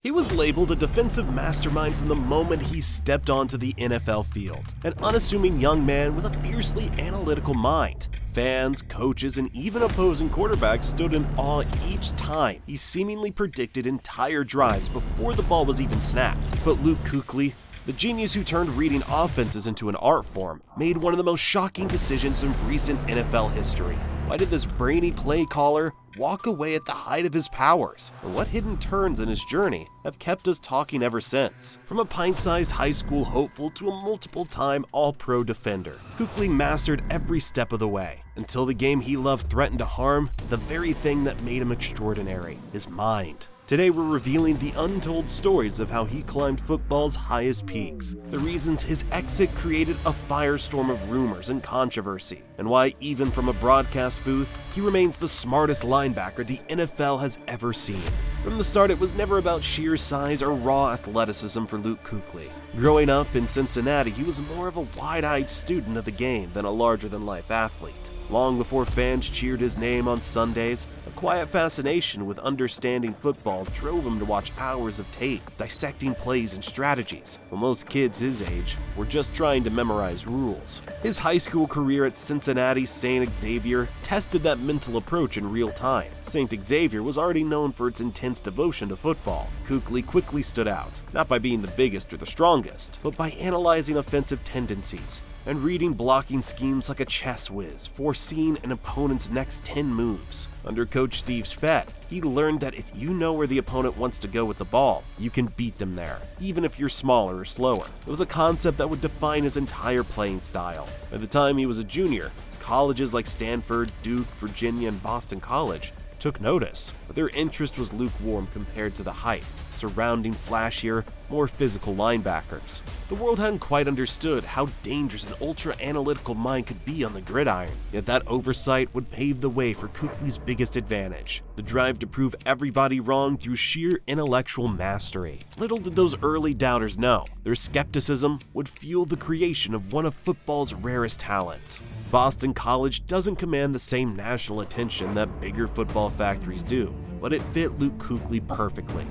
He was labeled a defensive mastermind from the moment he stepped onto the NFL field, an unassuming young man with a fiercely analytical mind. Fans, coaches, and even opposing quarterbacks stood in awe each time he seemingly predicted entire drives before the ball was even snapped. But Luke Kuechly, the genius who turned reading offenses into an art form, made one of the most shocking decisions in recent NFL history. Why did this brainy play caller walk away at the height of his powers? And what hidden turns in his journey have kept us talking ever since? From a pint-sized high school hopeful to a multiple-time all-pro defender, Kuechly mastered every step of the way, until the game he loved threatened to harm the very thing that made him extraordinary, his mind. Today we're revealing the untold stories of how he climbed football's highest peaks, the reasons his exit created a firestorm of rumors and controversy, and why even from a broadcast booth, he remains the smartest linebacker the NFL has ever seen. From the start, it was never about sheer size or raw athleticism for Luke Kuechly. Growing up in Cincinnati, he was more of a wide-eyed student of the game than a larger-than-life athlete. Long before fans cheered his name on Sundays, a quiet fascination with understanding football drove him to watch hours of tape, dissecting plays and strategies, while most kids his age were just trying to memorize rules. His high school career at Cincinnati St. Xavier tested that mental approach in real time. St. Xavier was already known for its intense devotion to football. Kuechly quickly stood out, not by being the biggest or the strongest, but by analyzing offensive tendencies and reading blocking schemes like a chess whiz, foreseeing an opponent's next 10 moves. Under Coach Steve Spett, he learned that if you know where the opponent wants to go with the ball, you can beat them there, even if you're smaller or slower. It was a concept that would define his entire playing style. By the time he was a junior, colleges like Stanford, Duke, Virginia, and Boston College took notice, but their interest was lukewarm compared to the hype surrounding flashier, more physical linebackers. The world hadn't quite understood how dangerous an ultra-analytical mind could be on the gridiron, yet that oversight would pave the way for Kuechly's biggest advantage, the drive to prove everybody wrong through sheer intellectual mastery. Little did those early doubters know, their skepticism would fuel the creation of one of football's rarest talents. Boston College doesn't command the same national attention that bigger football factories do, but it fit Luke Kuechly perfectly.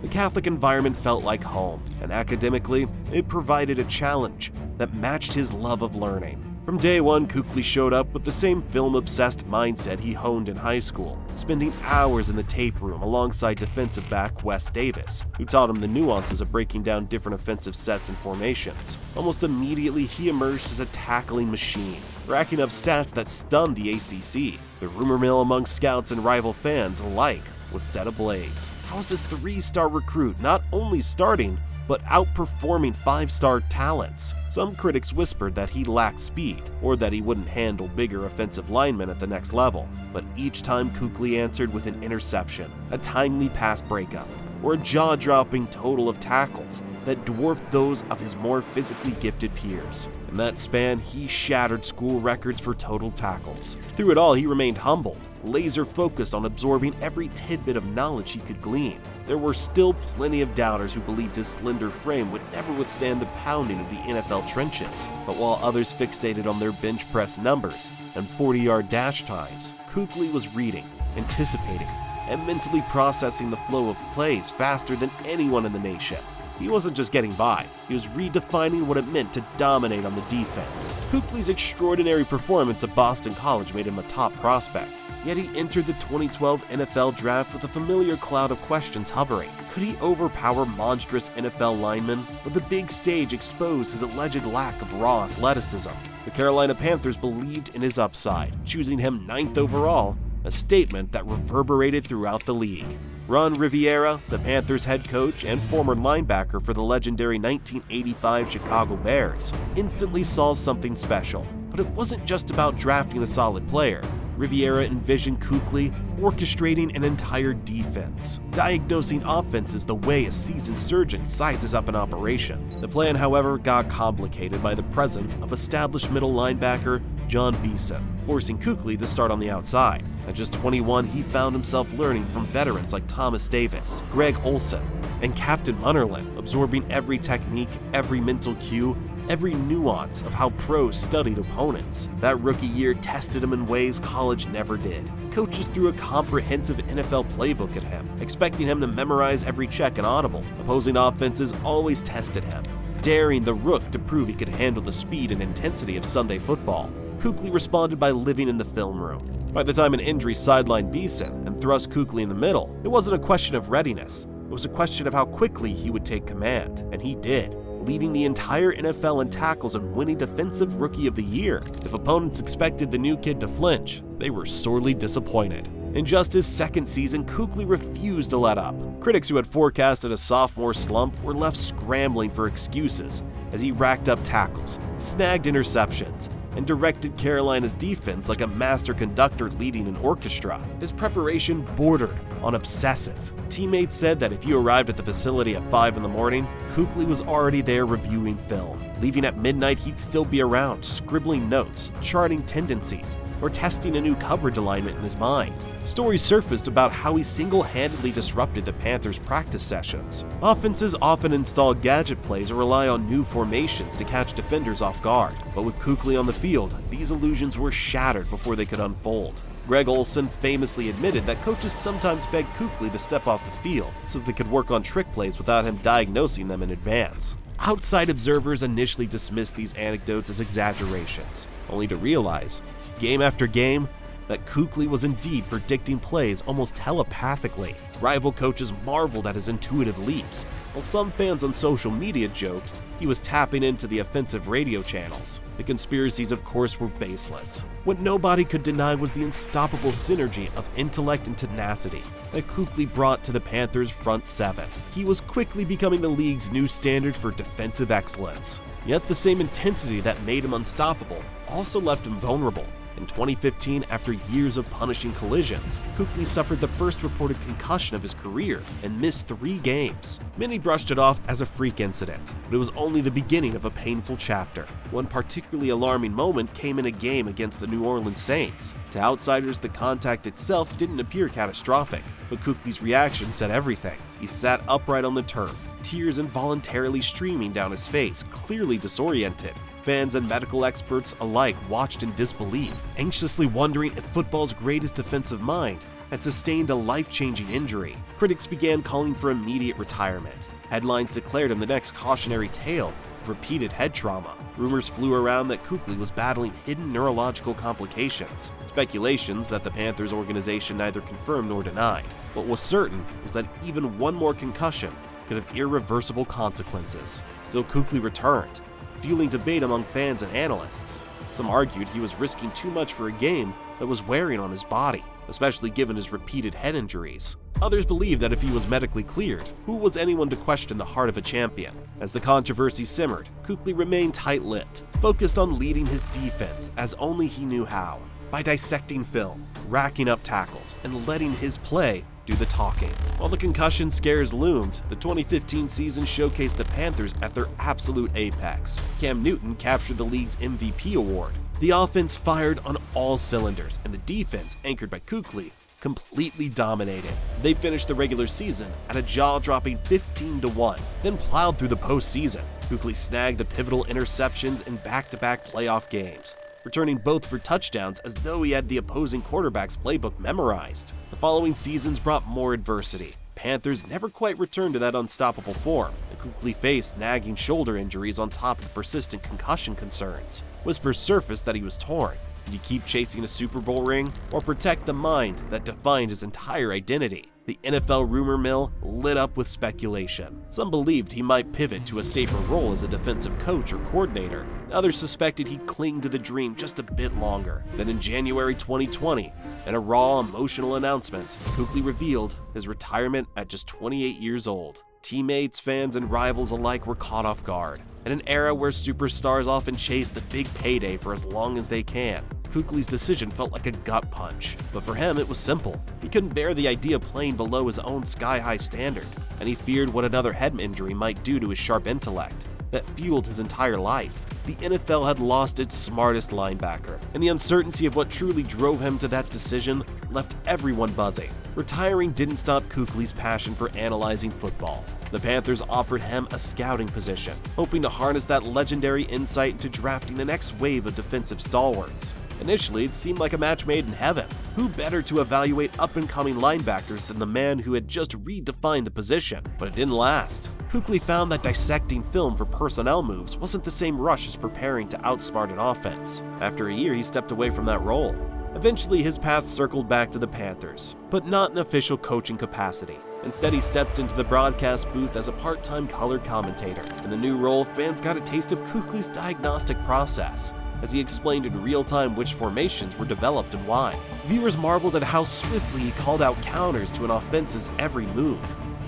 The Catholic environment felt like home, and academically, it provided a challenge that matched his love of learning. From day one, Kuechly showed up with the same film-obsessed mindset he honed in high school, spending hours in the tape room alongside defensive back Wes Davis, who taught him the nuances of breaking down different offensive sets and formations. Almost immediately, he emerged as a tackling machine, racking up stats that stunned the ACC. The rumor mill among scouts and rival fans alike was set ablaze. How is this 3-star recruit not only starting, but outperforming 5-star talents? Some critics whispered that he lacked speed, or that he wouldn't handle bigger offensive linemen at the next level, but each time Kuechly answered with an interception, a timely pass breakup, or a jaw-dropping total of tackles that dwarfed those of his more physically gifted peers. In that span, he shattered school records for total tackles. Through it all, he remained humble, laser-focused on absorbing every tidbit of knowledge he could glean. There were still plenty of doubters who believed his slender frame would never withstand the pounding of the NFL trenches. But while others fixated on their bench press numbers and 40-yard dash times, Kuechly was reading, anticipating, and mentally processing the flow of plays faster than anyone in the nation. He wasn't just getting by, he was redefining what it meant to dominate on the defense. Kuechly's extraordinary performance at Boston College made him a top prospect, yet he entered the 2012 NFL Draft with a familiar cloud of questions hovering. Could he overpower monstrous NFL linemen? Would the big stage expose his alleged lack of raw athleticism? The Carolina Panthers believed in his upside, choosing him 9th overall, a statement that reverberated throughout the league. Ron Rivera, the Panthers head coach and former linebacker for the legendary 1985 Chicago Bears, instantly saw something special. But it wasn't just about drafting a solid player. Rivera envisioned Kuechly orchestrating an entire defense, diagnosing offenses the way a seasoned surgeon sizes up an operation. The plan, however, got complicated by the presence of established middle linebacker John Beeson, forcing Kuechly to start on the outside. At just 21, he found himself learning from veterans like Thomas Davis, Greg Olson, and Captain Munnerlyn, absorbing every technique, every mental cue, every nuance of how pros studied opponents. That rookie year tested him in ways college never did. Coaches threw a comprehensive NFL playbook at him, expecting him to memorize every check and audible. Opposing offenses always tested him, daring the rook to prove he could handle the speed and intensity of Sunday football. Kuechly responded by living in the film room. By the time an injury sidelined Beeson and thrust Kuechly in the middle, it wasn't a question of readiness. It was a question of how quickly he would take command, and he did, leading the entire NFL in tackles and winning Defensive Rookie of the Year. If opponents expected the new kid to flinch, they were sorely disappointed. In just his second season, Kuechly refused to let up. Critics who had forecasted a sophomore slump were left scrambling for excuses as he racked up tackles, snagged interceptions, and directed Carolina's defense like a master conductor leading an orchestra. His preparation bordered on obsessive. Teammates said that if you arrived at the facility at 5 in the morning, Kuechly was already there reviewing film. Leaving at midnight, he'd still be around, scribbling notes, charting tendencies, or testing a new coverage alignment in his mind. Stories surfaced about how he single-handedly disrupted the Panthers' practice sessions. Offenses often install gadget plays or rely on new formations to catch defenders off guard, but with Kuechly on the field, these illusions were shattered before they could unfold. Greg Olsen famously admitted that coaches sometimes begged Kuechly to step off the field so that they could work on trick plays without him diagnosing them in advance. Outside observers initially dismissed these anecdotes as exaggerations, only to realize, game after game, that Kuechly was indeed predicting plays almost telepathically. Rival coaches marveled at his intuitive leaps, while some fans on social media joked he was tapping into the offensive radio channels. The conspiracies, of course, were baseless. What nobody could deny was the unstoppable synergy of intellect and tenacity that Kuechly brought to the Panthers' front seven. He was quickly becoming the league's new standard for defensive excellence. Yet the same intensity that made him unstoppable also left him vulnerable. In 2015, after years of punishing collisions, Kuechly suffered the first reported concussion of his career and missed 3 games. Many brushed it off as a freak incident, but it was only the beginning of a painful chapter. One particularly alarming moment came in a game against the New Orleans Saints. To outsiders, the contact itself didn't appear catastrophic, but Kuechly's reaction said everything. He sat upright on the turf, tears involuntarily streaming down his face, clearly disoriented. Fans and medical experts alike watched in disbelief, anxiously wondering if football's greatest defensive mind had sustained a life-changing injury. Critics began calling for immediate retirement. Headlines declared him the next cautionary tale of repeated head trauma. Rumors flew around that Kuechly was battling hidden neurological complications, speculations that the Panthers organization neither confirmed nor denied. What was certain was that even one more concussion could have irreversible consequences. Still, Kuechly returned, fueling debate among fans and analysts. Some argued he was risking too much for a game that was wearing on his body, especially given his repeated head injuries. Others believed that if he was medically cleared, who was anyone to question the heart of a champion? As the controversy simmered, Kuechly remained tight-lipped, focused on leading his defense as only he knew how, by dissecting film, racking up tackles, and letting his play do the talking. While the concussion scares loomed, the 2015 season showcased the Panthers at their absolute apex. Cam Newton captured the league's MVP award. The offense fired on all cylinders, and the defense, anchored by Kuechly, completely dominated. They finished the regular season at a jaw-dropping 15-1, then plowed through the postseason. Kuechly snagged the pivotal interceptions in back-to-back playoff games, returning both for touchdowns as though he had the opposing quarterback's playbook memorized. The following seasons brought more adversity. Panthers never quite returned to that unstoppable form, and Kuechly faced nagging shoulder injuries on top of persistent concussion concerns. Whispers surfaced that he was torn. Did he keep chasing a Super Bowl ring, or protect the mind that defined his entire identity? The NFL rumor mill lit up with speculation. Some believed he might pivot to a safer role as a defensive coach or coordinator. Others suspected he'd cling to the dream just a bit longer. Then in January 2020, in a raw, emotional announcement, Kuechly revealed his retirement at just 28 years old. Teammates, fans, and rivals alike were caught off guard. In an era where superstars often chase the big payday for as long as they can, Kuechly's decision felt like a gut punch. But for him, it was simple. He couldn't bear the idea of playing below his own sky-high standard, and he feared what another head injury might do to his sharp intellect that fueled his entire life. The NFL had lost its smartest linebacker, and the uncertainty of what truly drove him to that decision left everyone buzzing. Retiring didn't stop Kuechly's passion for analyzing football. The Panthers offered him a scouting position, hoping to harness that legendary insight into drafting the next wave of defensive stalwarts. Initially, it seemed like a match made in heaven. Who better to evaluate up-and-coming linebackers than the man who had just redefined the position? But it didn't last. Kuechly found that dissecting film for personnel moves wasn't the same rush as preparing to outsmart an offense. After a year, he stepped away from that role. Eventually, his path circled back to the Panthers, but not in official coaching capacity. Instead, he stepped into the broadcast booth as a part-time color commentator. In the new role, fans got a taste of Kuechly's diagnostic process, as he explained in real time which formations were developed and why. Viewers marveled at how swiftly he called out counters to an offense's every move,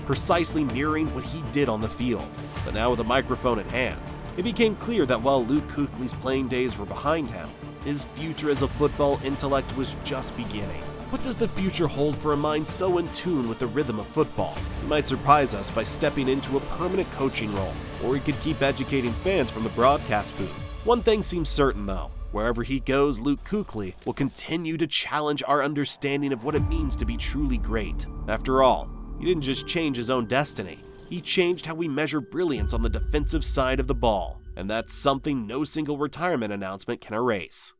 precisely mirroring what he did on the field. But now with a microphone at hand, it became clear that while Luke Kuechly's playing days were behind him, his future as a football intellect was just beginning. What does the future hold for a mind so in tune with the rhythm of football? He might surprise us by stepping into a permanent coaching role, or he could keep educating fans from the broadcast booth. One thing seems certain though, wherever he goes, Luke Kuechly will continue to challenge our understanding of what it means to be truly great. After all, he didn't just change his own destiny, he changed how we measure brilliance on the defensive side of the ball, and that's something no single retirement announcement can erase.